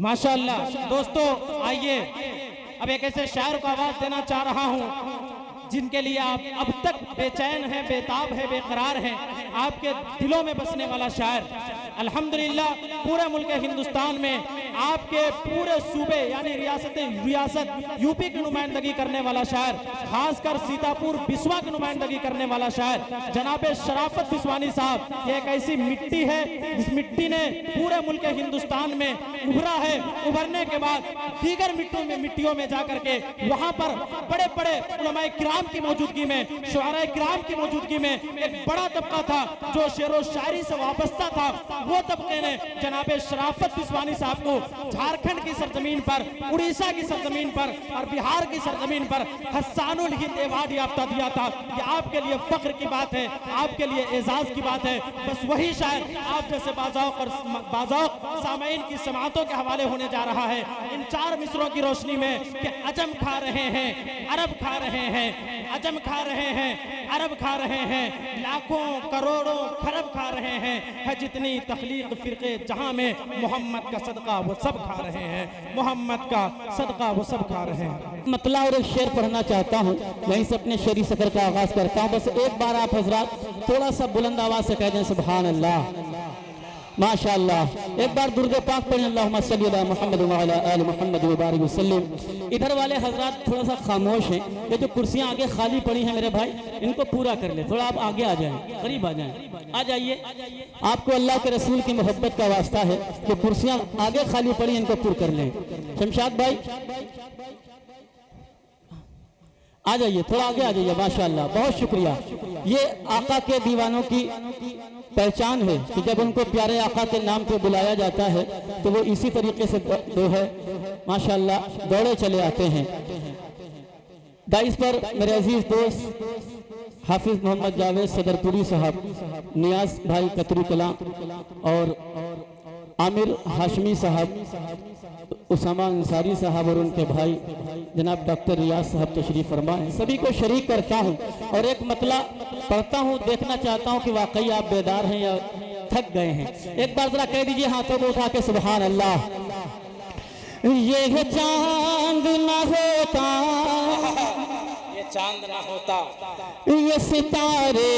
माशाअल्लाह। दोस्तों आइए अब एक ऐसे शायर को आवाज देना चाह रहा हूं जिनके लिए आप अब तक बेचैन हैं, बेताब है, बेकरार हैं, आपके दिलों में बसने वाला शायर। अल्हम्दुलिल्लाह पूरे मुल्क हिंदुस्तान में आपके पूरे सूबे यानी रियासत यूपी की नुमाइंदगी करने वाला शायर, खासकर सीतापुर बिस्वा की नुमाइंदगी करने वाला शायर जनाब शराफत बिस्वानी साहब। ये एक ऐसी मिट्टी है, इस मिट्टी ने पूरे मुल्क हिंदुस्तान में उभरा है। उभरने के बाद दीगर मिट्टियों में जाकर के वहां पर बड़े बड़े उलमाए किराम की मौजूदगी में, शुआराए किराम की मौजूदगी में एक बड़ा तबका था जो शेरो शायरी से वाबस्ता था। वो तबके ने जनाब शराफत बिस्वानी साहब को झारखंड की सरजमीन पर, उड़ीसा की सरजमीन पर और बिहार की सरजमीन पर हस्सानुल हिंद अवार्ड याफ्ता दिया था। ये आपके लिए फख्र की बात है, आपके लिए एजाज की बात है। बस वही शायर आप जैसे बाज़ौक़ सामईन की समातों के हवाले होने जा रहा है इन चार मिसरों की रोशनी में कि अजम खा रहे हैं, अरब खा रहे हैं, अजम खा रहे हैं, अरब खा रहे हैं, लाखों करोड़ों खरब खा रहे हैं, है जितनी तखलीक फिरके जहां में मोहम्मद का सदका वो सब खा रहे हैं, मोहम्मद का सदका वो सब खा रहे हैं। मतला और एक शेर पढ़ना चाहता हूँ, वहीं से अपने शेरी सफर का आगाज करता हूँ। बस एक बार आप हजरात थोड़ा सा बुलंद आवाज से कह दें सुभान अल्लाह, माशाअल्लाह। एक बार दुरूद पाक पढ़ें, अल्लाहुम्मा सल्ली अला मुहम्मद व अला आलि मुहम्मद व बारिक वसल्लम। इधर वाले हजरात थोड़ा सा खामोश हैं, ये जो कुर्सियां आगे खाली पड़ी हैं मेरे भाई, इनको पूरा कर ले। थोड़ा आप आगे आ जाएं, करीब आ जाएं, आ जाइए। आपको अल्लाह के रसूल की मोहब्बत का वास्ता है, जो कुर्सियां आगे खाली पड़ी इनको पूरा कर लें। शमशाद भाई आ जाइए, थोड़ा आगे आ जाइए। माशाअल्लाह, बहुत शुक्रिया। ये आका के दीवानों की पहचान है कि जब उनको प्यारे आका के नाम पे बुलाया जाता है तो वो इसी तरीके से जो है माशाअल्लाह दौड़े चले आते हैं। दाइस पर मेरे अजीज दोस्त हाफिज मोहम्मद जावेद सदरपुरी साहब, नियाज भाई कतरी कलाम और आमिर हाशमी साहब, उसामा अंसारी साहब और उनके भाई जनाब डॉक्टर रियाज साहब तशरीफ फरमा है। सभी को शरीक करता हूँ और एक मतला पढ़ता हूँ, देखना चाहता हूँ कि वाकई आप बेदार हैं या थक गए हैं। एक बार जरा कह दीजिए हाथों को उठा के सुभान अल्लाह। ये चांद ना होता, ये चांद ना होता, ये सितारे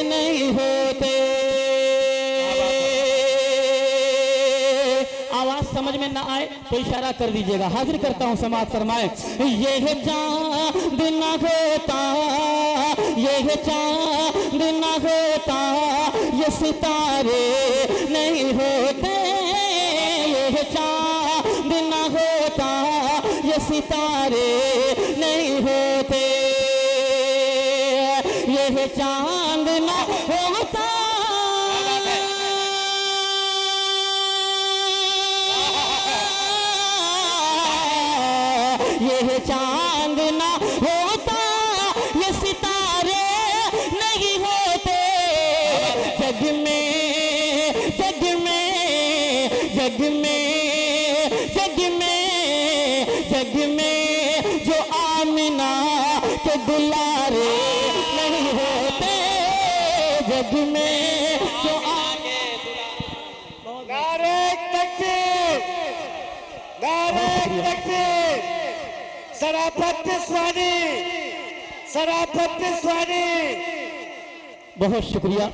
नहीं होते। आवाज समझ में ना आए तो इशारा कर दीजिएगा। हाजिर करता हूँ, समाज फरमाए। ये चांद ना होता, ये चांद ना होता, ये सितारे नहीं होते। ये चांद ना होता, ये सितारे नहीं होते। ये चांद ना होता, ये चांद ना होता, ये सितारे नहीं होते। जग में जग में जग में जग में जग में जो आमिना के दुलारे नहीं होते। जग में जो नारे तकबीर, नारे तकबीर। शराफत बिस्वानी, शराफत बिस्वानी। बहुत शुक्रिया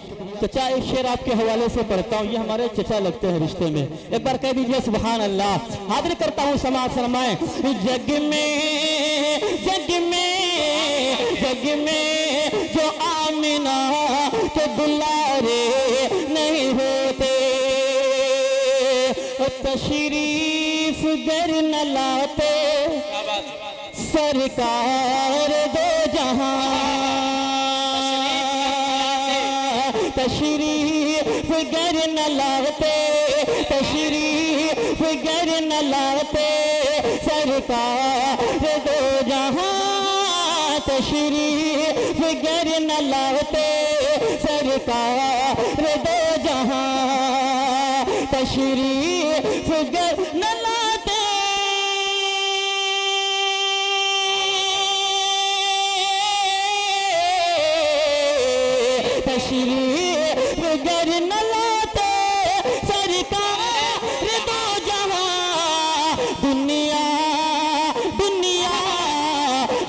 चचा। एक शेर आपके हवाले से पढ़ता हूँ, ये हमारे चचा लगते हैं रिश्ते में। एक बार कह दीजिए सुभान अल्लाह। हाजिर करता हूँ, समाज फरमाए। जग में जग में जग में जो आमिना के दुलारे नहीं होते। तशरीफ गर न लाते सरकार दो जहां। तशरीफ गर न लाते, तशरीफ गर न लाते सरकार दो जहां। तशरीफ गर न लाते सरकार दो जहां। तशरीफ गर न लाते, तशरीफ गर न लाते सरकार दो जहां। दुनिया दुनिया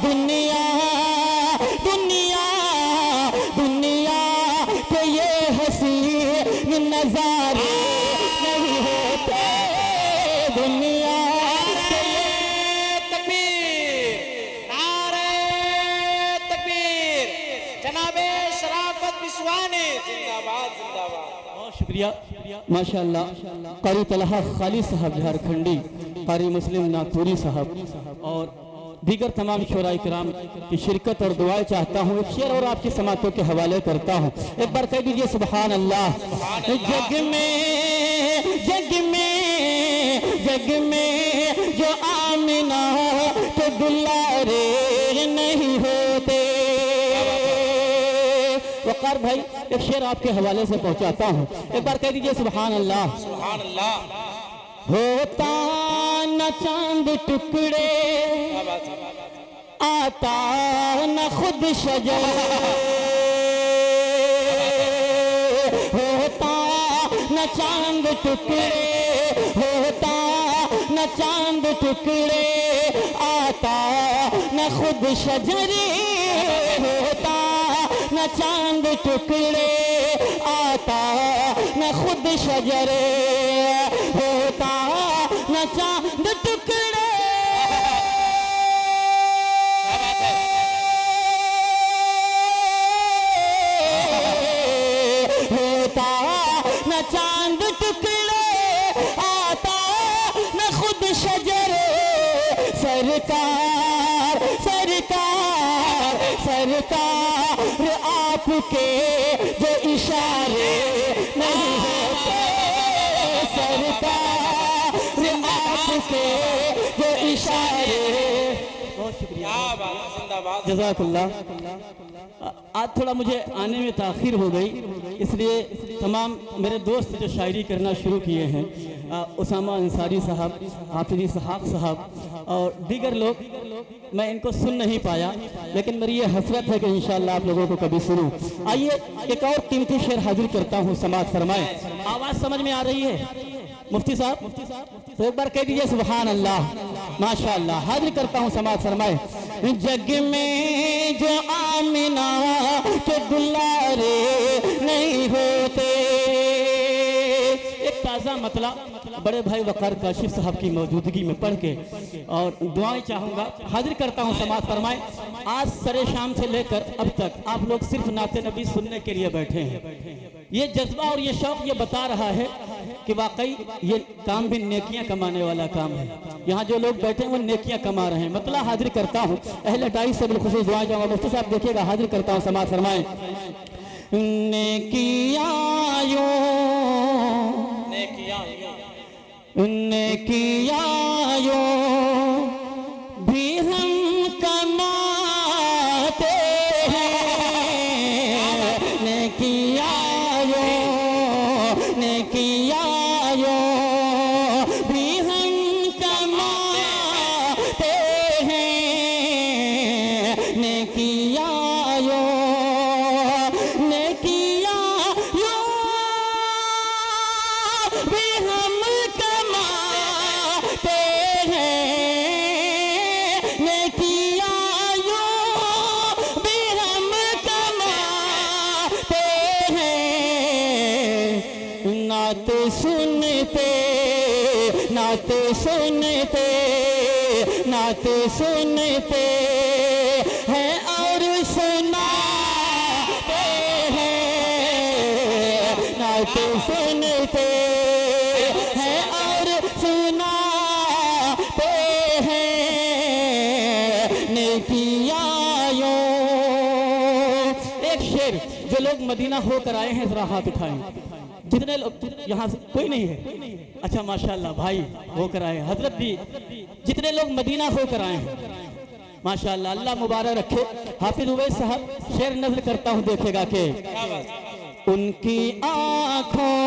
दुनिया दुनिया दुनिया के ये हसीन नजारे नहीं होते दुनिया के तकबीर, नारे तकबीर, जनाबे शराफत बिस्वानी जिंदाबाद जिंदाबाद। बहुत शुक्रिया माशाअल्लाह। कारी तलहा खाली साहब झारखंडी, कारी मुस्लिम नागपुरी साहब और दीगर तमाम शोरा इकराम की शिरकत और दुआएं चाहता हूँ। एक शेर और आपकी समातों के हवाले करता हूँ, एक बार कह दीजिए सुभान अल्लाह। जग में जो आमिना के दुलारे नहीं होते। वकार भाई एक शेर आपके हवाले से पहुंचाता हूँ, एक बार कह दीजिए सुभान अल्लाह। सुभान अल्लाह। होता न चांद टुकड़े आता न खुद शजर, होता न चांद टुकड़े होता न चांद टुकड़े आता न खुद शजरे, होता न चांद टुकड़े आता न खुद शजरे, होता न चांद टुकड़े होता न चांद टुकड़े आता न खुद शजरे। सरकार सरकार सरकार आपके जो इशारे नहीं होते, सरकार आपके जो इशारे। बहुत शुक्रिया, जिंदाबाद। जज़ाकल्लाह। आज थोड़ा मुझे आने में ताख़ीर हो गई, इसलिए तमाम मेरे दोस्त जो शायरी करना शुरू किए हैं, उसामा अंसारी साहब, हाफिज़ इसहाक़ साहब और दीगर लोग, मैं इनको सुन नहीं पाया, लेकिन मेरी ये हसरत है कि इंशाअल्लाह आप लोगों को कभी सुनूं। आइए एक और कीमती शेर हाजिर करता हूँ, समाज फरमाए। आवाज़ समझ में आ रही है मुफ्ती साहब? तो एक बार कह दीजिए सुभान अल्लाह। माशाअल्लाह। हाजिर करता हूँ, समाज फरमाए। जग में जो आमिना के दुलारे नहीं होते। एक ताज़ा मतला बड़े भाई वकार काशिफ साहब की मौजूदगी में पढ़ के और दुआएं चाहूँगा, हाजिर करता हूँ, समाज फरमाए। आज सरे शाम से लेकर अब तक आप लोग सिर्फ नाते नबी सुनने के लिए बैठे हैं। ये जज्बा और ये शौक ये बता रहा है कि वाकई ये काम भी नेकियां कमाने वाला काम है। यहाँ जो लोग बैठे हैं वो नेकियां कमा रहे हैं। मतलब हाजिर करता हूँ, अहले टाइस से बिलखुसूस दुआ जाऊँगा। मुफ्ती साहब देखिएगा, हाजिर करता हूँ, समाज फरमाए। नेकियां भी हम कमाते हैं, नेकियां भी हम कमाते हैं, नेकियां भी हम कमाते हैं, नेकियां भी हम कमाते हैं। नात सुनते हैं और सुनाते हैं, नात सुनते हैं और सुनाते हैं, नेकियां। एक शेर, जो लोग मदीना होकर आए हैं जरा हाथ उठाएं। जितने लोग यहाँ से, कोई नहीं है? अच्छा माशाअल्लाह, भाई होकर आए, हजरत भी, जितने लोग मदीना होकर आए हैं माशाअल्लाह, अल्लाह मुबारक रखे। हाफिज उवैस साहब शेर नज़र करता हूँ, देखेगा कि उनकी आँखों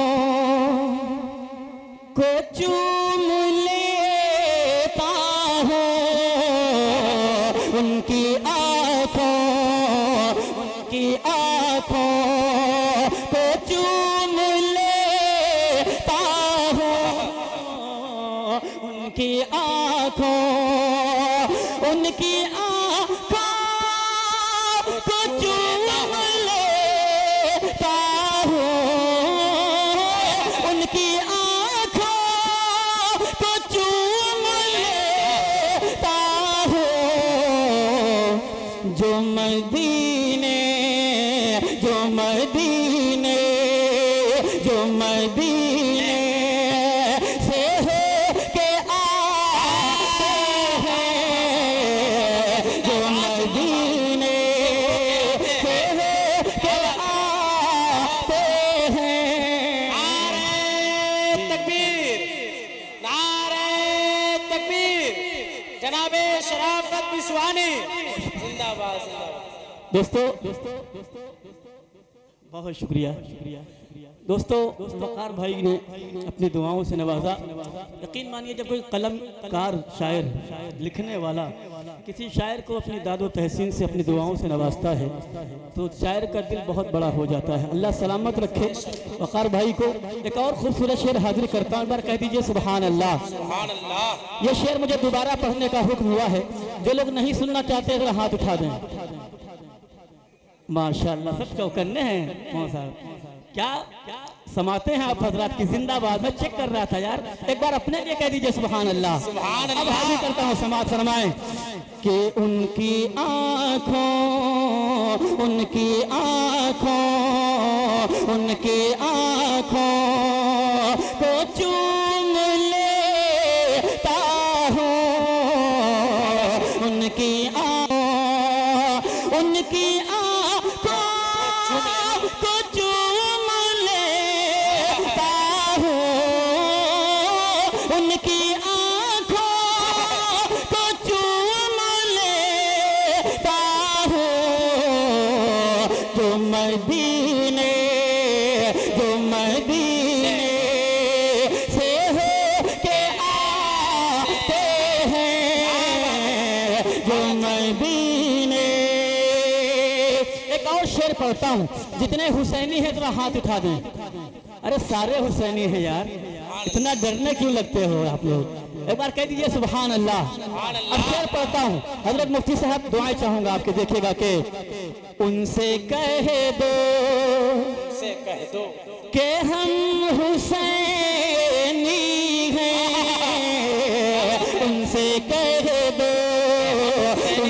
को चूम लेता हूँ, उनकी आँखों को चूम लेता हूँ, उनकी आंखों को चूम लेता हूँ, उनकी आंखों को चूम लेता हूँ, जो मदीने से हो के आते हैं, जो मदीने से हो के आते हैं। नारे तकबीर, जनाबे शराफत बिस्वानी जिंदाबाद जिंदाबाद। दोस्तों बहुत शुक्रिया दोस्तों, वकार भाई ने अपनी दुआओं से नवाजा। यकीन मानिए जब कोई कलमकार शायर लिखने वाला किसी शायर को अपनी दादो तहसीन से अपनी दुआओं से नवाजता है तो शायर का दिल बहुत बड़ा हो जाता है। अल्लाह सलामत रखे वकार भाई को। एक और खूबसूरत शेर हाजिर करता हूँ, एक बार कह दीजिए सुभान अल्लाह। सुभान अल्लाह। ये शेर मुझे दोबारा पढ़ने का हुक्म हुआ है, जो लोग नहीं सुनना चाहते जरा हाथ उठा दें। माशाअल्लाह, सब चौकन्ने हैं कौन साहब, क्या समाते हैं आप हजरात की। जिंदाबाद। मैं चेक कर रहा था यार, एक बार अपने लिए कह दीजिए सुभान अल्लाह। सुभान अब अल्लाह। हाजिर करता हूँ, समात फरमाएं कि उनकी आंखों को चूम लेता हूँ, उनकी आंखों को चूम लेता हूँ, उनकी आंखों को चूम लेता हूँ, जो मदीने से हो के आते हैं, जो मदीने। एक और शेर पढ़ता हूँ, जितने हुसैनी है जरा हाथ उठा दें। अरे सारे हुसैनी हैं यार, इतना डरने क्यों लगते हो आप लोग। एक बार कह दीजिए सुभान अल्लाह। अब शेर पढ़ता हूँ, हजरत मुफ्ती साहब दुआएं चाहूंगा आपके। देखिएगा कि उनसे कह दो कि हम हुसैनी हैं, उनसे कह दो कि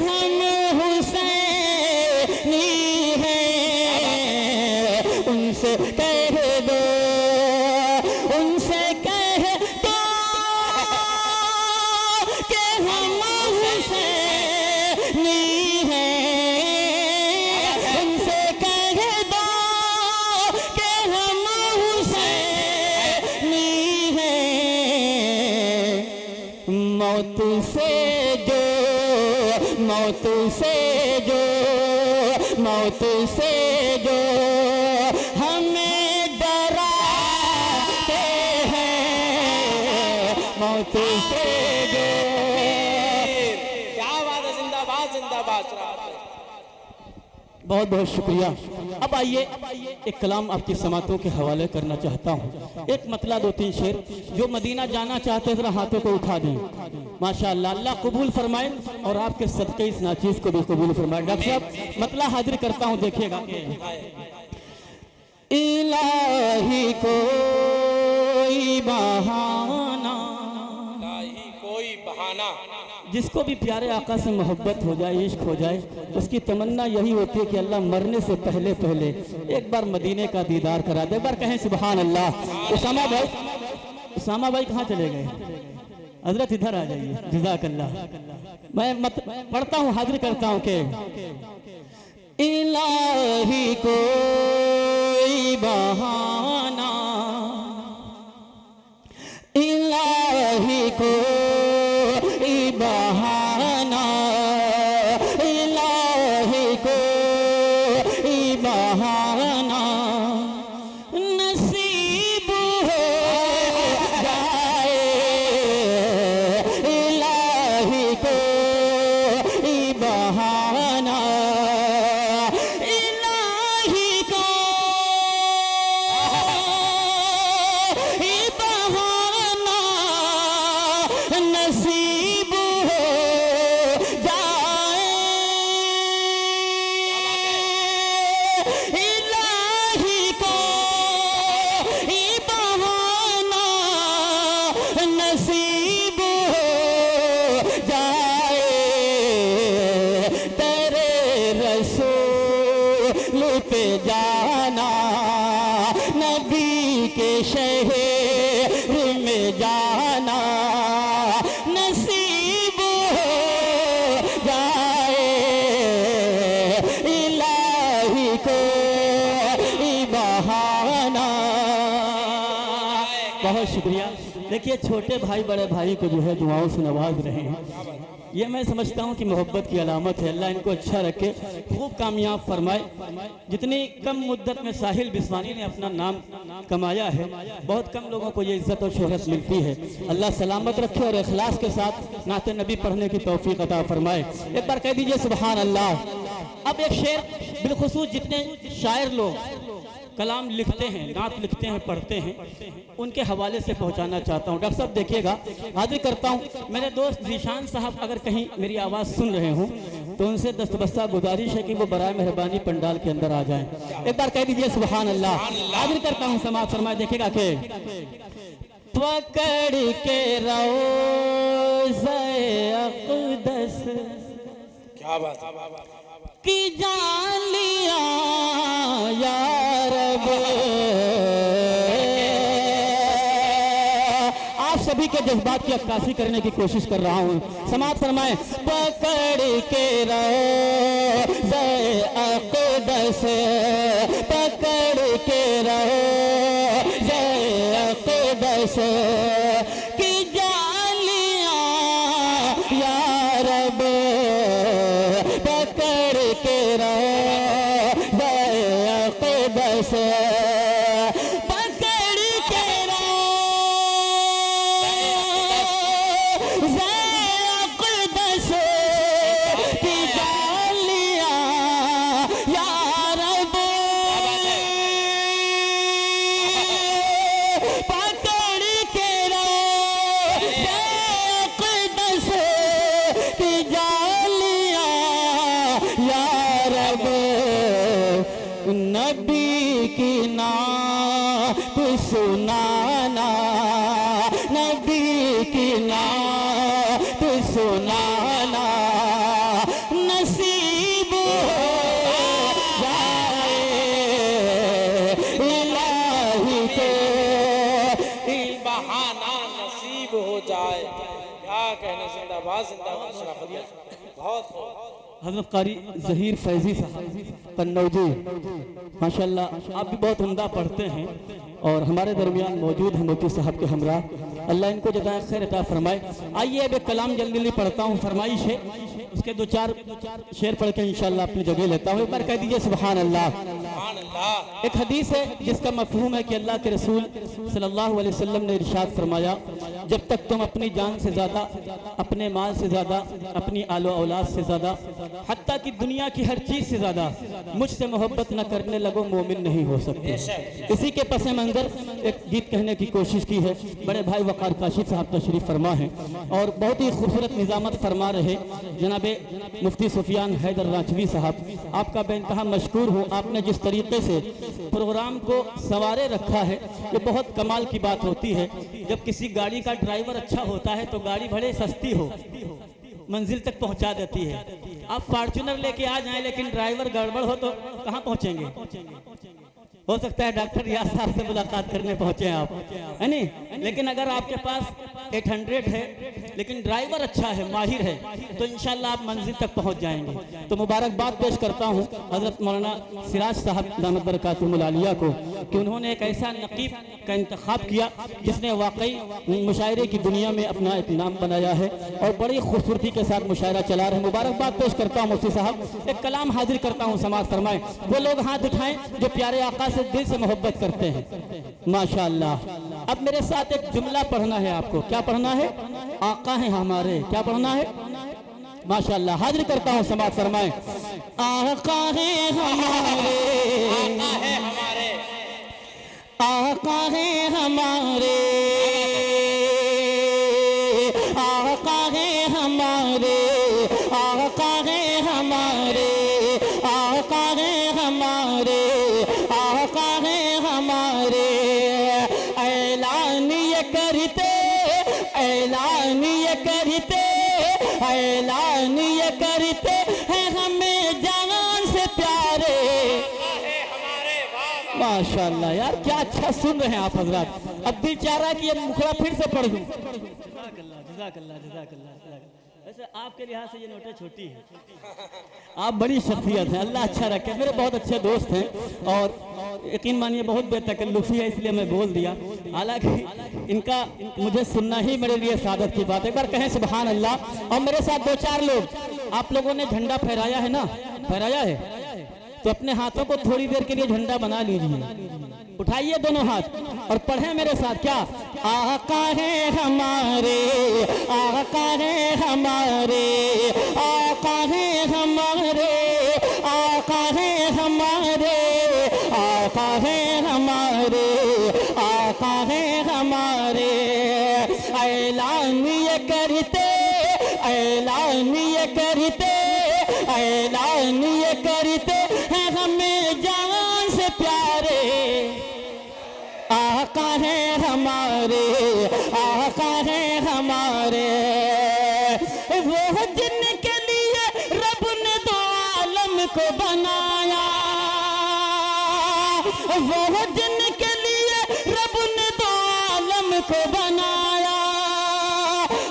हम हुसैनी हैं, उनसे कह दो कि हम हुसैनी हैं, उनसे कह दो कि हम हुसैनी हैं। मौत से जो हमें डराते हैं, मौत से जो। क्या बात है, जिंदाबाद जिंदाबाद। बहुत बहुत शुक्रिया। अब आइए एक कलाम आपकी समातों के हवाले करना चाहता हूँ। एक मतला 2-3 शेर, जो मदीना जाना चाहते हैं जरा हाथों को उठा दें। माशाअल्लाह, अल्लाह कबूल फरमाए और आपके सदक़े इस नाचीज़ को भी कबूल फरमाए। डॉक्टर साहब मतला हाजिर करता हूँ, देखिएगा। इलाही कोई बहाना, जिसको भी प्यारे आका से मोहब्बत हो जाए, इश्क हो जाए, उसकी तमन्ना यही होती है कि अल्लाह मरने से पहले एक बार मदीने का दीदार करा दे। एक बार कहें सुभान अल्लाह। उसामा भाई कहाँ चले गए? हजरत इधर आ जाइए, जज़ाकल्लाह। मैं पढ़ता हूँ, हाजिर करता हूँ कि इलाही कोई बहाना, इलाही कोई बहाना, इलाही कोई बहाना नसीब हो जाए, इलाही कोई बहाना, इलाही कोई जाना नसीब हो जाए, इलाही को बहाना। बहुत शुक्रिया। देखिए छोटे भाई बड़े भाई को जो है दुआओं से नवाज रहे हैं, ये मैं समझता हूँ कि मोहब्बत की अलामत है। अल्लाह इनको अच्छा रखे, खूब कामयाब फरमाए। जितनी कम मुद्दत में साहिल बिस्वानी ने अपना नाम कमाया है, बहुत कम लोगों को ये इज्जत और शोहरत मिलती है। अल्लाह सलामत रखे और इखलास के साथ नाते नबी पढ़ने की तौफीक अता फरमाए। एक बार कह दीजिए सुभान अल्लाह। अब एक शेर बिलखुसूस जितने शायर लोग कलाम लिखते हैं, नात लिखते हैं, पढ़ते हैं, उनके हवाले से पहुंचाना चाहता हूं। डॉक्टर साहब देखिएगा, हाजिर करता हूं। मेरे दोस्त जीशान साहब अगर कहीं मेरी आवाज़ सुन रहे हों तो उनसे दस्तबस्ता गुजारिश है कि वो बराए मेहरबानी पंडाल के अंदर आ जाएं। एक बार कह दीजिए सुभान अल्लाह। हाजिर करता हूं, समाज फरमाए। देखिएगा कि पकड़ के रोज़े अक़दस क्या बात है की जान लिया या रब। आप सभी के जज्बात की अक्कासी करने की कोशिश कर रहा हूँ। समाअत फरमाएं। पकड़ के रोज़े अक़दस, पकड़ के रोज़े अक़दस की जान लिया या रब, पकड़ के रोज़े अक़दस, पकड़ के रोज़े अक़दस की जान लिया या रब, पकड़ के रोज़े अक़दस की जान लिया या रब। नबी की नात सुनाना, नबी की नात सुनाना नसीब हो जाए, इलाही को बहाना नसीब हो जाए। क्या कहना, जिंदाबाद जिंदाबाद शराफत। बहुत हज़रत कारी ज़हीर फैज़ी साहब कन्नौजी, माशाल्लाह आप भी बहुत उम्दा पढ़ते हैं और हमारे दरमियान मौजूद हैं मुफ्ती साहब के हमरा। अल्लाह इनको जज़ाए खैर अता फरमाए। आइए अब एक कलाम जल्दी जल्दी पढ़ता हूँ, फरमाइश है, उसके दो चार शेर पढ़ के इंशाल्लाह अपनी जगह लेता हूँ। एक बार कह दीजिए सुभान अल्लाह। सुभान अल्लाह। एक हदीस है जिसका मफहूम है कि अल्लाह के रसूल सल्लल्लाहु अलैहि वसल्लम ने इरशाद फरमाया, जब तक तुम अपनी जान से ज़्यादा, अपने माल से ज़्यादा, अपनी आलो औलाद से ज़्यादा, हत्ता कि दुनिया की हर चीज़ से ज़्यादा मुझसे मोहब्बत न करने लगो, मोमिन नहीं हो सकते। इसी के पस मंज़र एक गीत कहने की कोशिश की है। बड़े भाई वक़ार काशिफ साहब तशरीफ़ फरमा है और बहुत ही खूबसूरत निज़ामत फरमा रहे जनाबे मुफ्ती सुफियान हैदर राजवी साहब। आपका बेइंतहा मशकूर हूँ। आपने जिस तरीके से प्रोग्राम को संवारे रखा है, ये बहुत कमाल की बात होती है। जब किसी गाड़ी का ड्राइवर अच्छा होता है तो गाड़ी भले सस्ती हो, मंजिल तक पहुंचा देती है। आप फॉर्च्यूनर लेके आ जाएं लेकिन ड्राइवर गड़बड़ हो तो कहाँ पहुंचेंगे? हो सकता है डॉक्टर रियाज साहब से मुलाकात करने पहुंचे आप, है नहीं? लेकिन अगर आपके पास 800 है लेकिन ड्राइवर अच्छा है, माहिर है, तो इंशाल्लाह आप मंजिल तक पहुंच जाएंगे। तो मुबारकबाद पेश करता हूं हजरत मौलाना सिराज साहब दामत बरकातुहुल आलिया को कि उन्होंने एक ऐसा नकीब का इंतखाब किया जिसने वाकई मुशायरे की दुनिया में अपना एक नाम बनाया है और बड़ी खूबसूरती के साथ मुशायरा चला रहे हैं। मुबारकबाद पेश करता हूँ मुफ्ती साहब। एक कलाम हाजिर करता हूँ, समाअत फरमाएं। वो लोग हाथ उठाएं जो प्यारे आका से दिल से मोहब्बत करते हैं। माशाअल्लाह। अब मेरे साथ एक जुमला पढ़ना है आपको। क्या पढ़ना है? आका है हमारे। क्या पढ़ना है? माशाअल्लाह। हाजिर करता हूँ, समाअत फरमाएं। आका है हमारे, आका है हमारे, आका है हमारे, आका है हमारे, आका है हमारे, आका है हमारे, आका है हमारे। ऐलान ये करते, ऐलान ये करते, ऐलान ये करते हैं हमें जान से प्यारे। माशाअल्लाह यार, क्या अच्छा सुन रहे हैं आप हजरात। अब दिल चाह रहा है कि ये मुखड़ा फिर से पढ़ दूं। जज़ाकल्लाह जज़ाकल्लाह जज़ाकल्लाह। वैसे आपके लिहाज से ये नोटें छोटी है। आप बड़ी शख्सियत हैं, अल्लाह अच्छा रखे। मेरे बहुत अच्छे दोस्त हैं और यकीन मानिए बहुत बेतकल्लुफ़ी है, इसलिए मैं बोल दिया। हालांकि इनका मुझे सुनना ही मेरे लिए सादत की बात है। एक बार कहें सुभान अल्लाह। और मेरे साथ 2-4 लोग, आप लोगों ने झंडा फहराया है ना, फहराया है तो अपने हाथों को थोड़ी देर के लिए झंडा बना लीजिए। उठाइए दोनों हाथ और पढ़ें मेरे साथ। क्या? आका है हमारे, आका है हमारे, आका है हमारे, आका है हमारे, आका है हमारे, आका है हमारे। ऐलान ये करते, ऐलान ये करते, ऐलान ये करते हैं हमें जान से प्यारे। आका है हमारे, आका है हमारे, वो जिनके लिए रब ने दो आलम को बनाया, वो जिनके लिए रब ने दो आलम को बनाया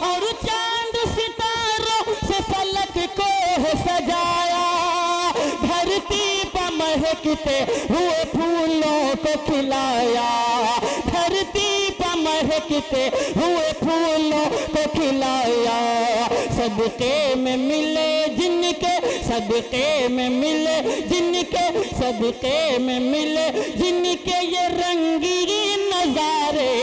और चांद सितारों से फलक को सजाया। धरती पर महकते हुए फूलों को खिलाया, धरती पर महकते हुए फूलों को खिलाया। सदके में मिले जिनके, सदके में मिले जिनके, सदके में मिले जिनके ये रंगीन नजारे।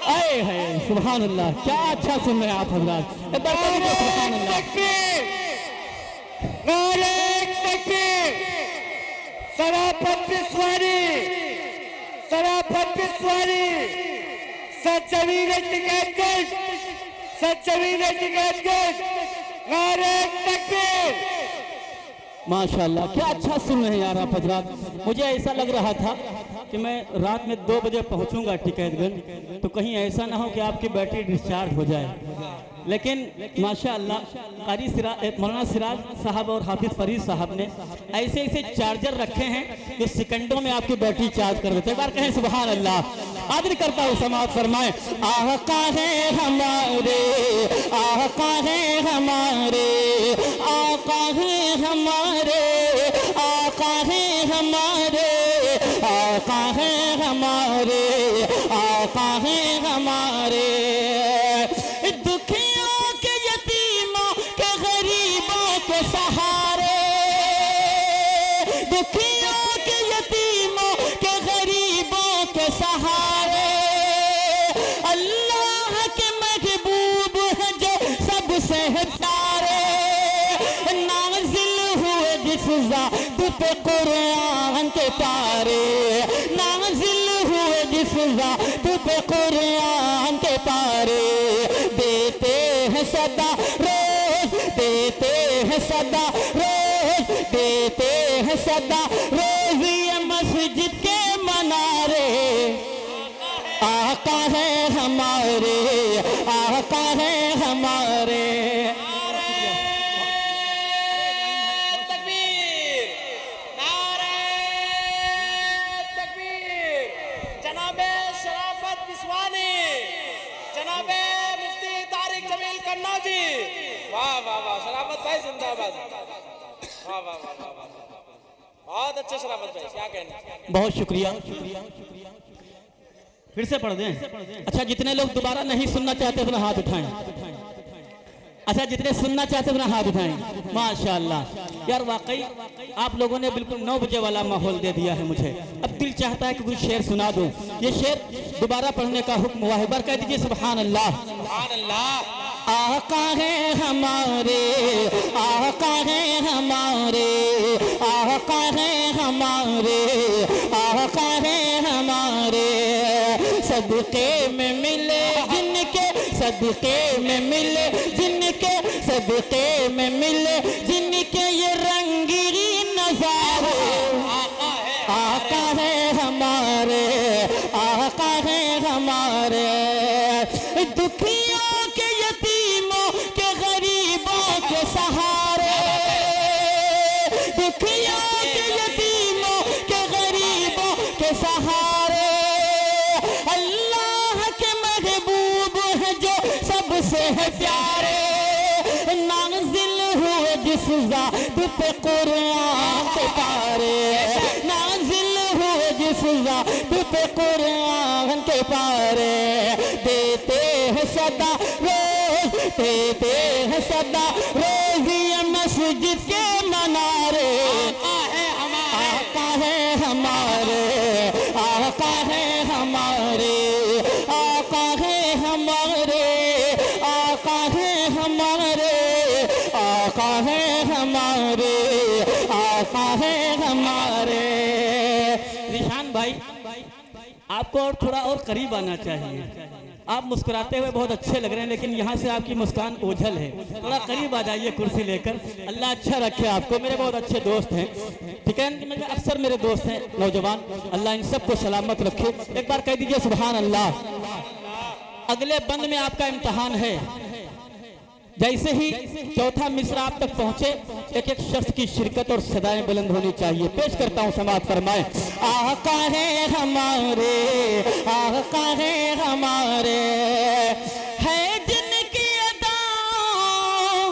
आए है सुभान अल्लाह, क्या अच्छा सुन रहे हैं आप हजरात। सुभान अल्लाह। सराफत पिस्वारी, सराफत पिस्वारी, सच्चवीर टिकट, सच्चवीर टिकट, नारे तकबीर। माशाल्लाह, क्या अच्छा सुन रहे हैं यार आप हजरात। मुझे ऐसा लग रहा था कि मैं रात में 2 बजे पहुंचूंगा टिकैतगंज, तो कहीं ऐसा ना हो कि आपकी बैटरी डिस्चार्ज हो जाए। लेकिन माशाअल्लाह कारी मौलाना सिराज साहब और हाफिज फरीद साहब ने ऐसे ऐसे चार्जर रखे हैं जो सेकंडों में आपकी बैटरी चार्ज कर देते हैं। एक बार कहें सुभान अल्लाह। आदर करता हूँ, समाज फरमाए। आका है हमारे, आका है हमारे, आका है हमारे, आका है हमारे, आका है हमारे, आका है हमारे। दुखियों के, यतीमों के, गरीबों के सहारे, दुखियों के, यतीमों के, गरीबों के सहारे। अल्लाह के महबूब है जो सबसे प्यारे। नाज़िल हुए जिस ज़ात पे कुरान के पारे, नाज़िल हुए जिस ज़ात पे कुरान के पारे। देते हैं सदा रोज, देते हैं सदा रोज, देते हैं सदा रोज ये मस्जिद के मनारे। आका है हमारे, आका है हमारे। वाह वाह वाह, शराफत भाई जिंदाबाद। वाह वाह वाह वाह वाह, बहुत अच्छे शराफत भाई, क्या कहना। बहुत शुक्रिया। फिर से पढ़ दें। अच्छा, जितने लोग दोबारा नहीं सुनना चाहते अपना हाथ उठाएं। अच्छा, जितने सुनना चाहते अपना हाथ उठाएं। माशाअल्लाह यार, वाकई आप लोगों ने बिल्कुल 9 बजे वाला माहौल दे दिया है मुझे। अब दिल चाहता है कि कुछ शेर सुना दूं। ये शेर दोबारा पढ़ने का हुक्म हुआ है। बार कह दीजिए सुभान अल्लाह। सुभान अल्लाह। आका है हमारे, आका है हमारे, आका है हमारे, आका है हमारे। सदके में मिले जिनके, सदके में मिले जिनके, सदके में मिले जिनके ये रंगीन नजारे। आका है हमारे, आका है हमारे। दुखियों के, यतीमों के, गरीबों के सहारे, दुखियों के, यतीमों के, गरीब से है प्यारे, नाज़िल हुए जिस ज़ात पे कुरान के पारे, नाज़िल हुए जिस ज़ात पे कुरान के पारे, देते हैं सदा रोज, देते हैं सदा रोज ये मस्जिद के मनारे। आका है हमारे, आका है हमारे, आका है हमारे, आका है हमारे, आका है हमारे, आका है हमारे। निशान भाई, आपको और थोड़ा और करीब आना चाहिए। आप मुस्कुराते हुए बहुत अच्छे लग रहे हैं, लेकिन यहाँ से आपकी मुस्कान ओझल है। थोड़ा करीब आ जाइए कुर्सी लेकर। अल्लाह अच्छा रखे आपको। मेरे बहुत अच्छे दोस्त हैं, ठीक है, मेरे अक्सर मेरे दोस्त हैं नौजवान। अल्लाह इन सबको सलामत रखे। एक बार कह दीजिए सुभान अल्लाह। अगले बंद में आपका इम्तहान है। जैसे ही चौथा मिस्र आप तक पहुंचे, एक एक शख्स की शिरकत और सदाएं बुलंद होनी चाहिए। पेश करता हूं, समाअत फरमाएं। आका है हमारे, आका है हमारे, है जिनकी अदाओं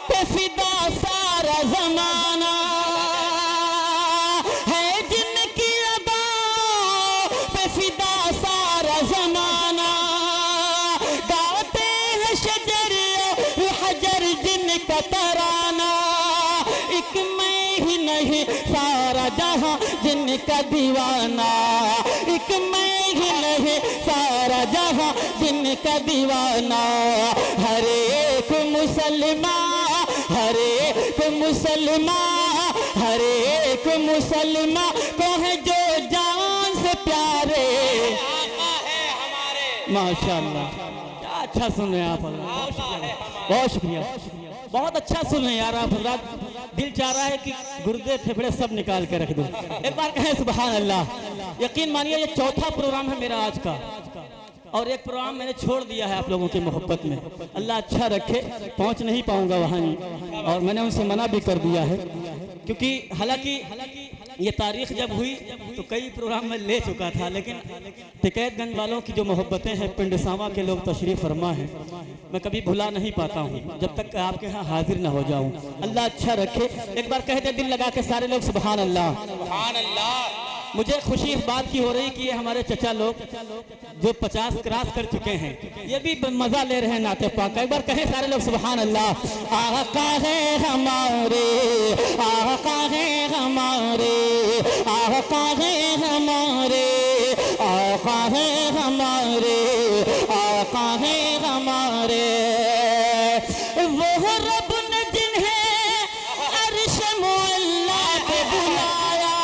पे फिदा सारा जमाना, है जिनकी अदाओं पे फिदा सारा जमाना, गाते हैं शजर हजर जिनका तराना, एक मैं ही नहीं सारा जहां जिनका दीवाना, एक मैं ही नहीं सारा जहां जिनका दीवाना। हर एक मुसलमान, हर एक मुसलमान, हर एक मुसलमान को है जो जान से प्यारे। माशाअल्लाह, क्या अच्छा सुन रहे हैं आप। बहुत शुक्रिया, बहुत अच्छा सुन रहे हैं यार आप हज़रात। दिल चाह रहा है कि गुर्दे फेफड़े सब निकाल के रख दूं। एक बार कहें सुभान अल्लाह। यकीन मानिए ये चौथा प्रोग्राम है मेरा आज का, और एक प्रोग्राम मैंने छोड़ दिया है आप लोगों की मोहब्बत में। अल्लाह अच्छा रखे, पहुंच नहीं पाऊंगा वहाँ, और मैंने उनसे मना भी कर दिया है, क्योंकि हालांकि ये तारीख जब हुई तो कई प्रोग्राम में ले चुका था, लेकिन टिकैतगंज वालों की जो मोहब्बतें हैं, पिंडसावा के लोग तशरीफ़ फरमा हैं, मैं कभी भुला नहीं पाता हूँ जब तक आपके यहाँ हाजिर ना हो जाऊँ। अल्लाह अच्छा रखे। एक बार कहते दिल लगा के सारे लोग सुभान अल्लाह। सुभान अल्लाह। मुझे खुशी इस बात की हो रही कि ये हमारे चचा लोग जो 50 क्रॉस कर चुके हैं, ये भी मजा ले रहे हैं नाते पाक का। एक बार कहें सारे लोग सुभान अल्लाह। आका है हमारे, आका है हमारे, आका है हमारे, आका है हमारे, आका है हमारे। वो रब ने जिन्हें अर्श मुअल्ला पे बुलाया,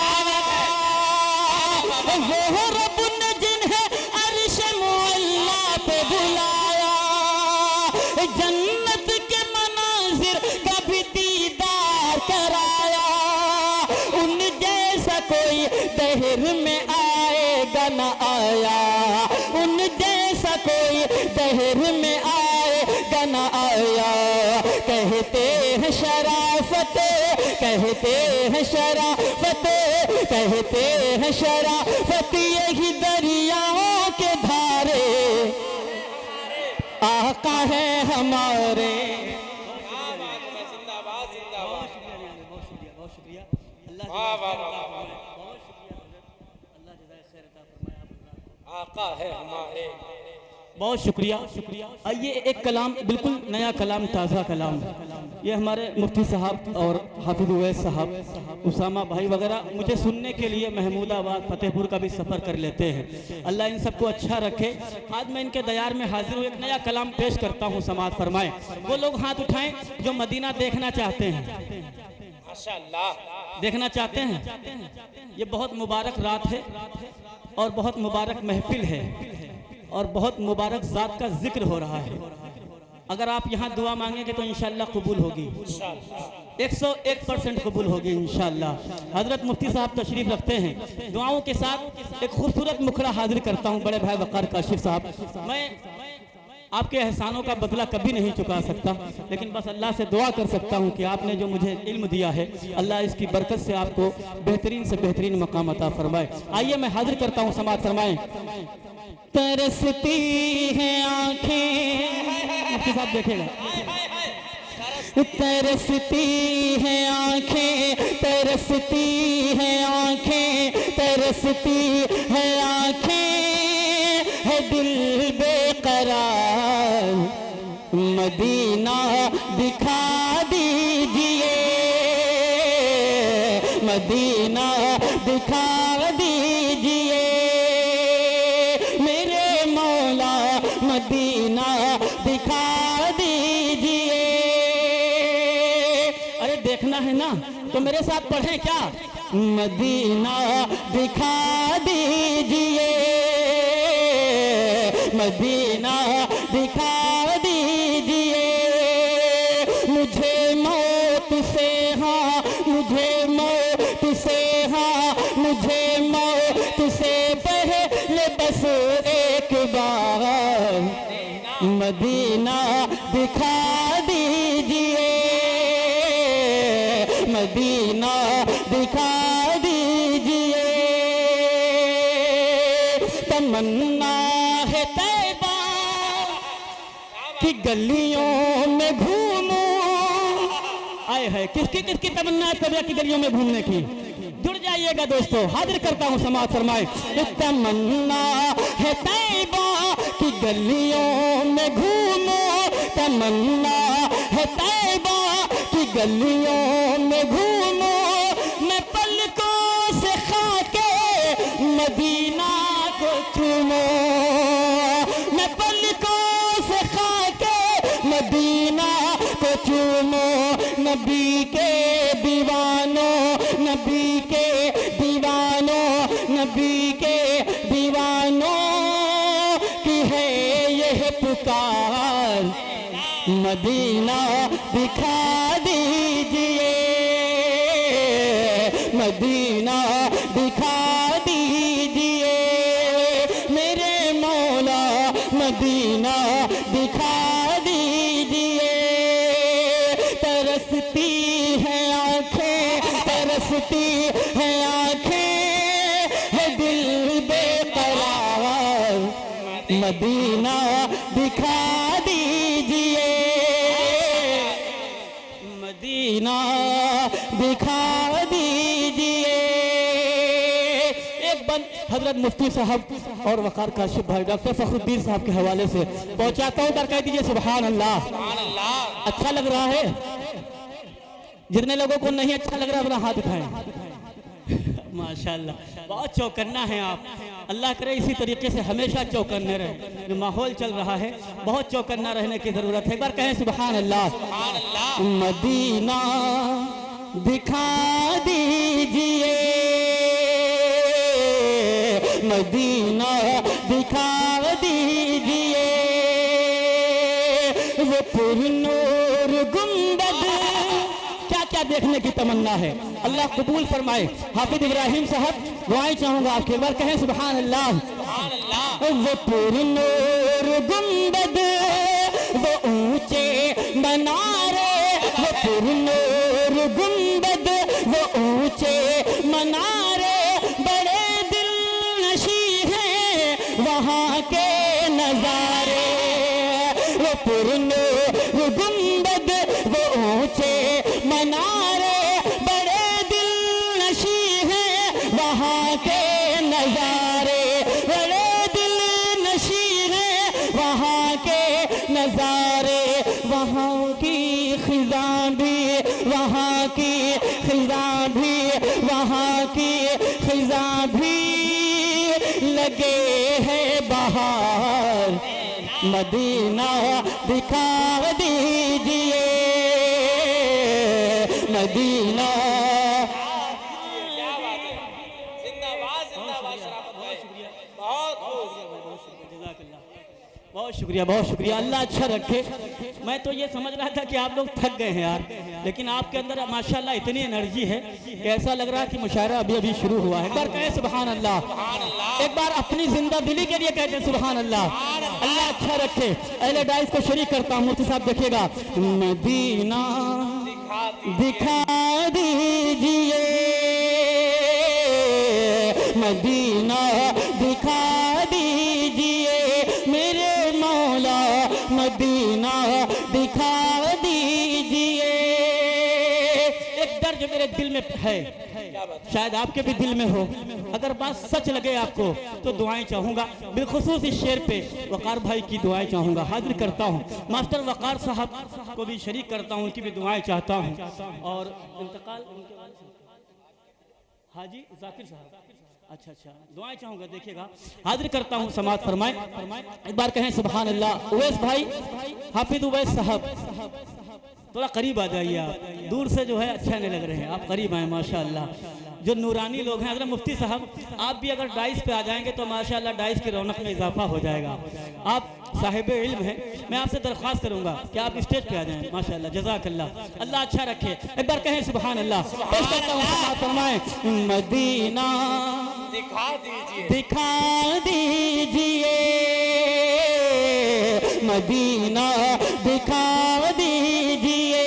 वो रब ने जिन्हें अर्श मुअल्ला पे बुलाया, जन्नत के मनाजिर का भी दीदार कराया, उन जैसा कोई दहर में आएगा न आया, उन जैसा कोई दहर में आएगा न आया। कहते हैं शराफत, कहते हैं शराफत, कहते हैं शराफत यही दरियाओं के धारे। आका है हमारे। जिंदाबाद जिंदाबाद। बहुत शुक्रिया, बहुत शुक्रिया। अल्लाह वाह वाह वाह वाह। बहुत शुक्रिया हज़रत। अल्लाह जज़ाए खैर अता फरमाए। आका है हमारे। बहुत शुक्रिया, शुक्रिया। आइए एक कलाम, बिल्कुल नया कलाम, ताज़ा कलाम, ये हमारे मुफ्ती साहब और हाफिज़ उवैस साहब, उसामा भाई वगैरह मुझे सुनने के लिए महमूदाबाद फतेहपुर का भी सफ़र कर लेते हैं। अल्लाह इन सबको अच्छा रखे। आज मैं इनके दयार में हाजिर हूँ, एक नया कलाम पेश करता हूँ, समाअत फरमाएं। वो लोग हाथ उठाएं जो मदीना देखना चाहते हैं, माशाअल्लाह। देखना चाहते हैं। ये बहुत मुबारक रात है और बहुत मुबारक महफिल है और बहुत मुबारक ज़ात का जिक्र हो रहा है। अगर आप यहाँ दुआ मांगेंगे तो इंशाअल्लाह कबूल होगी, 101% कबूल होगी इंशाअल्लाह। हज़रत मुफ्ती साहब तशरीफ़ रखते हैं। दुआओं के साथ एक खूबसूरत मुखड़ा हाजिर करता हूँ बड़े भाई वक़ार काशिफ साहब। मैं आपके एहसानों का बदला कभी नहीं चुका सकता, लेकिन बस अल्लाह से दुआ कर सकता हूँ कि आपने जो मुझे इल्म दिया है अल्लाह इसकी बरकत से आपको बेहतरीन से बेहतरीन मकाम अता फरमाए। आइए मैं हाजिर करता हूँ, समाअत फरमाएं। तरसती हैं आंखें, आपके साथ देखेगा, तरसती हैं आंखें, तरसती हैं आंखें, तरसती हैं आंखें, है दिल बेकरार, मदीना दिखा दीजिए, मदीना दिखा दीजिए मेरे मौला, मदीना दिखा दीजिए। अरे देखना है ना तो मेरे साथ पढ़ें क्या, मदीना दिखा दीजिए, मदीना दिखा दीजिए मुझे मौत से, हाँ मुझे मौत से, हाँ मुझे मौत से पहले बस एक बार मदीना दिखा दीजिए, मदीना दिखा दीजिए। तमन्ना है तैबा कि गलियों में घूमूं, आए है किसकी किसकी तमन्ना है तैबा की गलियों में घूमने की, जुड़ जाइएगा दोस्तों, हाजिर करता हूँ, समाअत फरमाए। तमन्ना है तैबा कि गलियों में घूमूं, तमन्ना है तैबा कि गलियों में घूमूं, मैं पलकों से खाके मदीना को चूमूं, मैं पलकों से खाके मदीना को चूमूं। नबी के दीवानों, नबी के दीवानों, नबी के दीवानों की है यह पुकार, मदीना दिखा दीजिए, मदीना दिखा दीजिए मेरे मौला, मदीना दिखा दीजिए। तरसती हैं आंखें, तरसती हैं आंखें, है दिल बेकरार, मदीना दिखा दीजिए, मदीना दिखा दीजिए। एक बंद हजरत मुफ्ती साहब और वकार काशिफ भाई डॉक्टर फखरुद्दीन साहब के हवाले से पहुंचाता हूं, कर कह दीजिए सुभान अल्लाह। अच्छा लग रहा है? जितने लोगों को नहीं अच्छा लग रहा अपना हाथ उठाएं। माशाल्लाह, बहुत चौकन्ना है आप, अल्लाह करे इसी तरीके से हमेशा चौकन्ने रहे। जो माहौल चल रहा है बहुत चौकन्ना रहने की जरूरत है, एक बार कहें सुभान अल्लाह। मदीना दिखा दीजिए, मदीना दिखा दीजिए वो पुरनूर गुंबद, क्या क्या देखने की तमन्ना है, अल्लाह कबूल फरमाए। हाफिज इब्राहिम साहब दुआएं चाहूंगा आपके, एक बार कहें सुभान अल्लाह। वो पुरनूर गुंबद, वो ऊंचे मनारे, वो पुरनूर गुंबद, वो ऊंचे मनारे, बड़े दिल नशी हैं वहाँ के नजारे। वो पुरनूर गुंबद, वो ऊंचे मनारे, बड़े दिल नशी हैं वहाँ के नजारे, बड़े दिल नशी हैं वहाँ के नजारे। वहाँ की खिज़ां भी, वहाँ की खिज़ां भी, वहाँ की खिज़ां भी लगे है बहार, मदीना दिखा दीजिए, मदीना। क्या बात है, जिंदाबाद जिंदाबाद शराफत भाई, बहुत खूब। बहुत शुक्रिया, बहुत शुक्रिया, अल्लाह अच्छा रखे। मैं तो ये समझ रहा था कि आप लोग थक गए हैं यार, लेकिन आपके अंदर माशाल्लाह इतनी एनर्जी है कि ऐसा लग रहा है कि मुशायरा अभी अभी शुरू हुआ है। एक बार कहें सुभान अल्लाह, एक बार अपनी जिंदा दिली के लिए कहते हैं सुभान अल्लाह। अल्लाह अच्छा रखे। अहले डाइस को शरीक करता हूँ। मुफ्ती साहब देखिएगा, मदीना दिखा दीजिए, मदीना दिखा दीजिए मेरे मौला, मदीना दिखा दीजिए। एक दर्द मेरे दिल में है, शायद आपके भी दिल में हो। अगर बात सच लगे आपको तो दुआएं चाहूंगा, बिलखुसूस इस शेर पे वकार भाई की दुआएं चाहूंगा। हाजिर करता हूं मास्टर वकार साहब को भी शरीक करता हूं, उनकी भी दुआएं चाहता हूं। और इंतकाल हाजी जाकिर साहब, अच्छा दुआएं चाहूंगा। देखिएगा, हाजिर करता हूं, समाअत फरमाएं। एक बार कहें सुभान अल्लाह। उवैस भाई, हाफिज उवैस साहब, थोड़ा करीब आ जाइए। आप दूर से जो है अच्छा नहीं लग रहे हैं, आप करीब आए माशाअल्लाह। जो नूरानी लोग हैं, अगर मुफ्ती साहब आप भी अगर डाइस पे आ जाएंगे तो माशाअल्लाह डाइस की रौनक में इजाफा हो जाएगा। आप साहिब इल्म हैं, मैं आपसे दरख्वास्त करूंगा कि आप स्टेज पे आ जाएं। माशाअल्लाह, जज़ाकल्लाह, अल्लाह अच्छा रखे। एक बार कहें सुभान अल्लाह। पेश करता हूं, समाअत फरमाएं। मदीना दिखा दीजिए, दिखा दीजिए, मदीना दिखा दीजिए,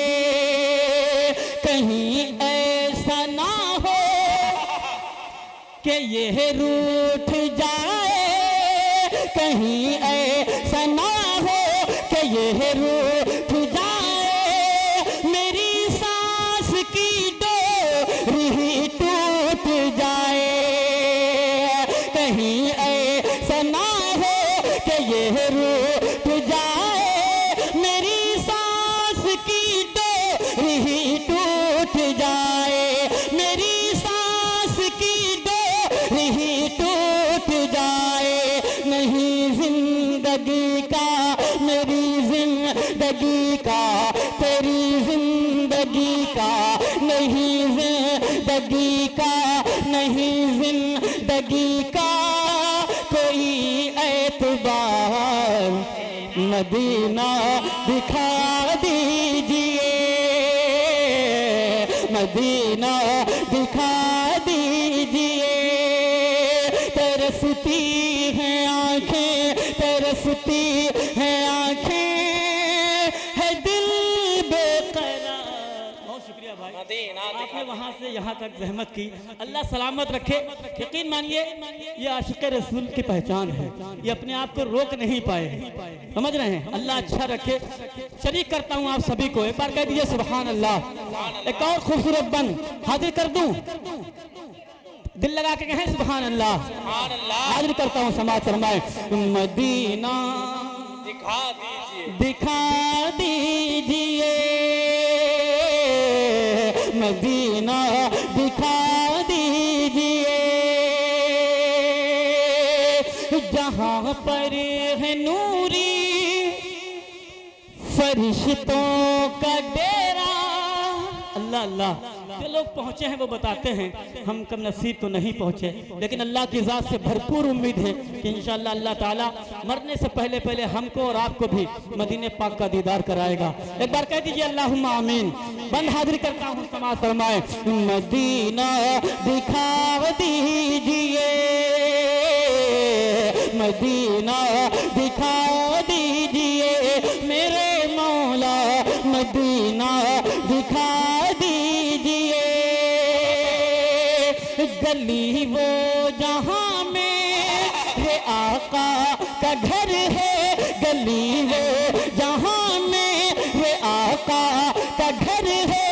कहीं ऐसा ना हो कि ये रूठ जाए, कहीं ऐसा ना हो कि ये रूठ जाए, मेरी सांस की डोरी टूट जाए, कहीं ऐसा ना हो कि ये रूठ जाए, मेरी सांस की डोरी टूट जाए, मेरी सांस की डोरी टूट जाए, नहीं जिंदगी का मेरी जिंदगी का, तेरी जिंदगी का, नहीं जिंदगी का, नहीं जिंदगी का कोई एतबार, मदीना दिखा दीजिए, मदीना दिखा दीजिए। तरसती हैं आंखें, तरसती हैं आंखें, है दिल बेकरार। बहुत शुक्रिया भाई, मदीना आपने वहाँ से यहाँ तक जहमत की। अल्लाह सलामत रखे। यकीन मानिए ये आशिक रसूल की पहचान है, ये अपने आप को रोक नहीं पाए, समझ रहे हैं। अल्लाह अच्छा रखे। शरीक करता हूँ आप सभी को, एक बार कह दीजिए सुभान अल्लाह। एक और खूबसूरत बन हाजिर कर दूं, दिल लगा के कहें सुभान अल्लाह। सुभान अल्लाह। हाजिर करता हूँ, समाअत फरमाएं। मदीना दिखा दीजिए, दिखा दीजिए, मदीना दिखा दीजिए, जहाँ पर है नूरी फरिश्तों का डेरा। अल्लाह अल्लाह, जो लोग पहुंचे हैं वो बताते हैं, हम कम नसीब तो नहीं पहुंचे, लेकिन अल्लाह की ज़ात से भरपूर उम्मीद है कि इंशाअल्लाह अल्लाह ताला मरने से पहले पहले हमको और आपको भी मदीने पाक का दीदार कराएगा। एक बार कह दीजिए अल्लाहुम्मा आमीन। बंद हाजिर करता हूँ, समाअत फरमाएं। मदीना दिखा दीजिए, मदीना दिखा दीजिए मेरे मौला, मदीना दिखा दीजिए। गली वो जहाँ में है आका का घर है, गली वो जहाँ में है आका का घर है,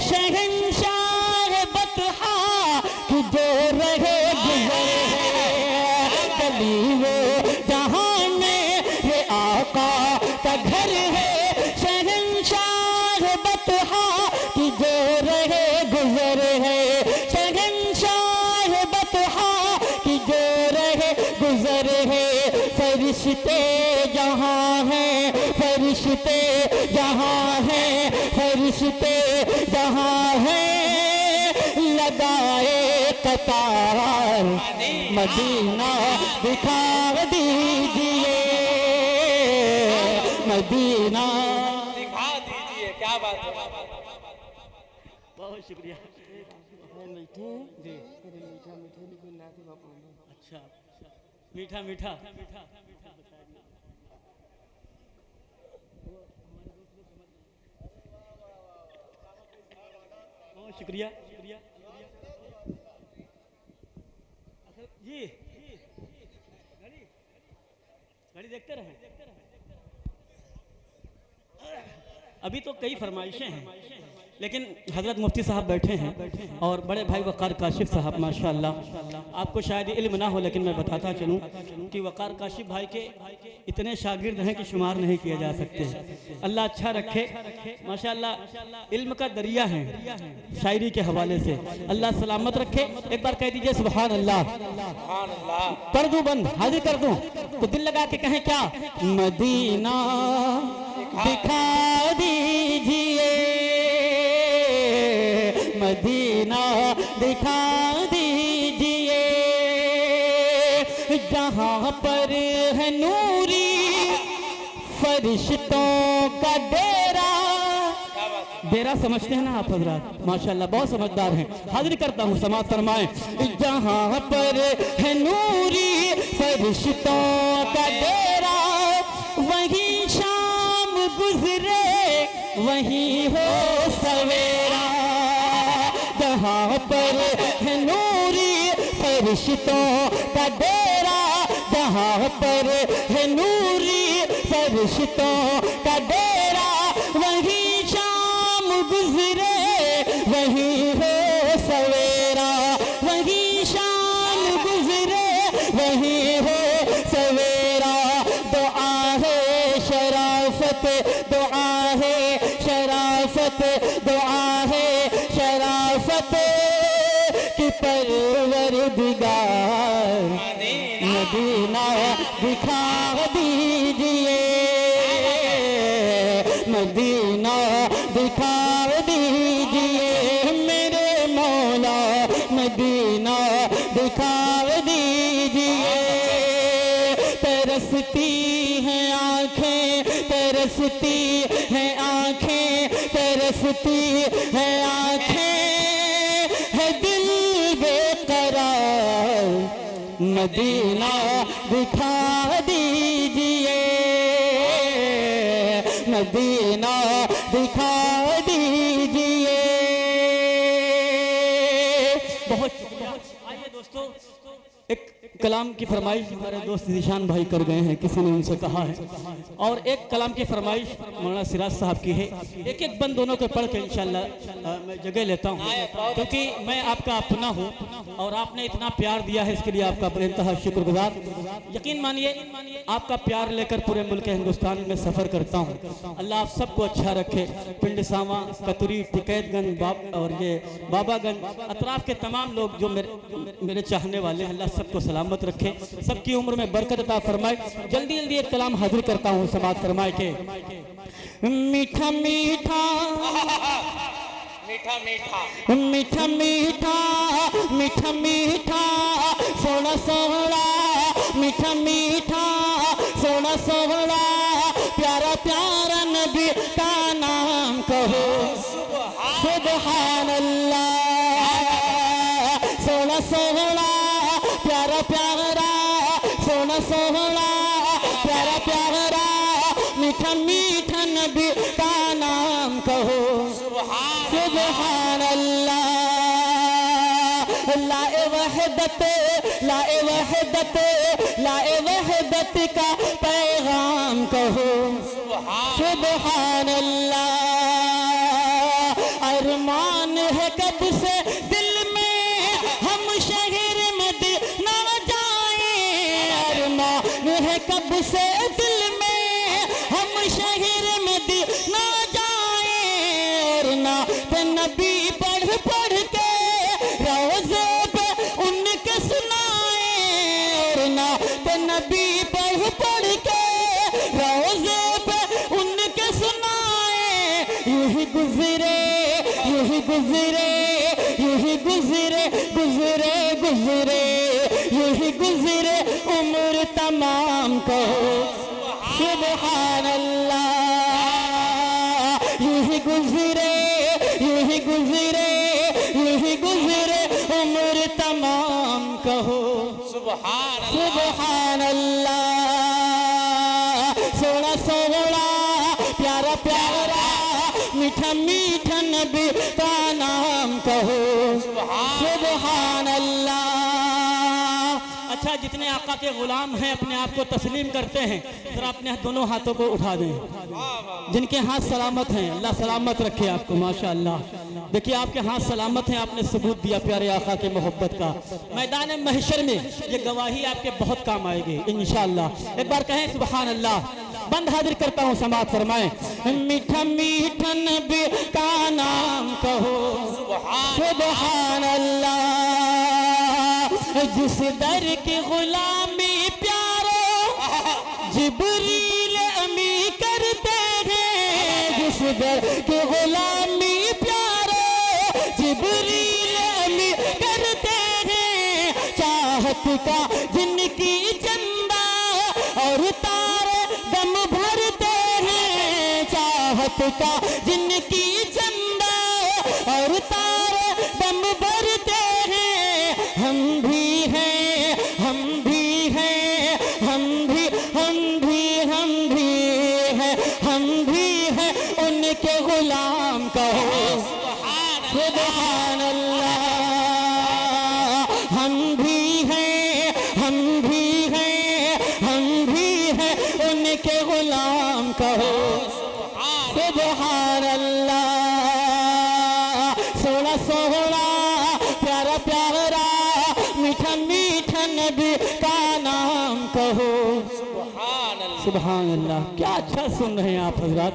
शहंशाह बतहा की जो रहे गुजर है, गली वो जहाँ में है आका का घर है, शहंशाह बतहा की जो रहे गुजर है, शहंशाह बतहा की जो रहे गुजर है। फरिश्ते जहाँ हैं, फरिश्ते जहाँ हैं, फरिश्ते जहाँ हैं, लगाए कतार, मदीना दिखा दीजिए, मदीना दिखा दीजिए। क्या बात है, बहुत शुक्रिया। अच्छा मीठा मीठा शुक्रिया जी। घड़ी देखते रहे। अभी तो कई फरमाइशें हैं, लेकिन हजरत मुफ्ती साहब बैठे हैं और बड़े भाई वक़ार काशिफ साहब माशाअल्लाह, आपको शायद इल्म ना हो लेकिन मैं बताता चलूं कि वक़ार काशिफ भाई के इतने शागिर्द हैं कि शुमार नहीं किए जा सकते। अल्लाह अच्छा रखे माशाअल्लाह, इल्म का दरिया है शायरी के हवाले से। अल्लाह सलामत रखे। एक बार कह दीजिए सुभान अल्लाह। कर दूं बंद, हाजिर कर दूं तो दिल लगा के कहें क्या, मदीना दिखा दीजिए, मदीना दिखा दीजिए, जहाँ पर है नूरी फरिश्तों का डेरा। डेरा समझते हैं ना आप हजरात, माशाल्लाह बहुत समझदार हैं। हाजिर करता हूँ, समाअत फरमाएं। जहाँ पर है नूरी फरिश्तों का डेरा, वहीं शाम गुजरे वहीं हो सवेरा। जहाँ पर है नूरी फरिश्तों का डेरा, जहाँ पर है नूरी फरिश्तों का डेरा, वहीं शाम गुजरे वहीं हो सवेरा। वहीं शाम गुजरे वहीं हो सवेरा। दुआ है शराफत, दुआ है शराफत, दुआ है शराफत कि परवरदिगार मदीना दिखा दीजिए, मदीना दिखा दीजिए मेरे मौला, मदीना दिखा दीजिए। तरसती हैं आँखें, तरसती हैं आँखें, तरसती हैं आँखें, है दिल बेकरार, मदीना दिखा दीजिए, मदीना दिखा दीजिए। बहुत आइए दोस्तों, एक कलाम की फरमाइश हमारे दोस्त निशान भाई कर गए हैं, किसी ने उनसे कहा है, और एक कलाम की फरमाइश मौलाना सिराज साहब की है। एक एक बंद दोनों के पढ़ के इंशाल्लाह मैं जगह लेता हूँ, क्योंकि मैं आपका अपना हूँ और आपने इतना प्यार दिया है, इसके लिए आपका बेइंतहा शुक्रगुजार। यकीन मानिए आपका प्यार लेकर पूरे मुल्क हिंदुस्तान में सफ़र करता हूँ। अल्लाह आप सबको अच्छा रखे। पिंड सावा, कतुरी, टिकैतगंज और ये बाबागंज, अतराफ के तमाम लोग जो मेरे चाहने वाले हैं, अल्लाह सबको सलामत रखे, सबकी उम्र में बरकत अता फरमाए। जल्दी जल्दी एक कलाम हाजिर करता हूँ समाअत फरमाए के। मीठा मीठा मीठा मीठा मीठा मीठा मीठा मीठा सोना सोहरा, मीठा मीठा सोना सोहरा, प्यारा प्यारा नबी का नाम कहो सुभान अल्लाह। सोना सोहरा प्यारा प्यारा, सोना सोहरा प्यारा प्यारा, मीठा मीठा नबी का नाम कहो सुभान अल्लाह। लाए वहदत, लाए वहदत, लाए वहदत का पैगाम कहो सुभान अल्लाह। अरमान है कब से दिल में हम शहर मदीना जाएं, अरमान है कब से दिल में हम शहर मदीना जाएं, और ना नबी पढ़ पढ़ के रोज़े पे उनके सुनाएं, और ना नबी पढ़ पढ़ के रोज़े पे उनके सुनाएं। यही गुजरे, यही गुजरे, यही गुजरे, गुजरे गुजरे, यही गुजरे उम्र तमाम कहो सुभान अल्लाह। यही गुजरे, यही गुजरे, यही गुजरे उम्र तमाम कहो सुभान अल्लाह। सोना सोना प्यारा प्यारा मीठा मीठा नबी का नाम कहो, सुभान अल्लाह। अच्छा, जितने आका के गुलाम हैं अपने आप को तस्लीम करते हैं, जरा अपने दोनों हाथों को उठा दें। जिनके हाथ सलामत हैं अल्लाह सलामत रखे आपको, माशाअल्लाह। देखिए आपके हाथ सलामत हैं, आपने सबूत दिया प्यारे आका के मोहब्बत का। मैदान महशर में ये गवाही आपके बहुत काम आएगी इंशाअल्लाह। एक बार कहें सुभान अल्लाह। बंद हाजिर करता हूँ, समाअत फरमाएं। मीठा मीठा नबी का नाम कहो, सुभान अल्लाह। जिस दर की गुलामी प्यारो जिब्रील अमी करते हैं, जिस दर की गुलामी प्यारो जिब्रील अमी करते हैं, चाहत का जिनकी चंदा और तारे दम भरते हैं, चाहत का जिनकी चंदा और तारे दम भरते हैं। हम भी हैं, हम भी हैं, हम भी हम भी हम भी हैं, हम भी हैं उनके गुलाम कहो, सुभान अल्लाह। हम भी हैं, हम भी हैं, हम भी हैं उनके गुलाम कहो, सुभान अल्लाह। सोना सोना प्यारा प्यारा मीठा मीठा नबी का नाम कहो, सुभान अल्लाह। क्या अच्छा सुन रहे हैं आप हजरात।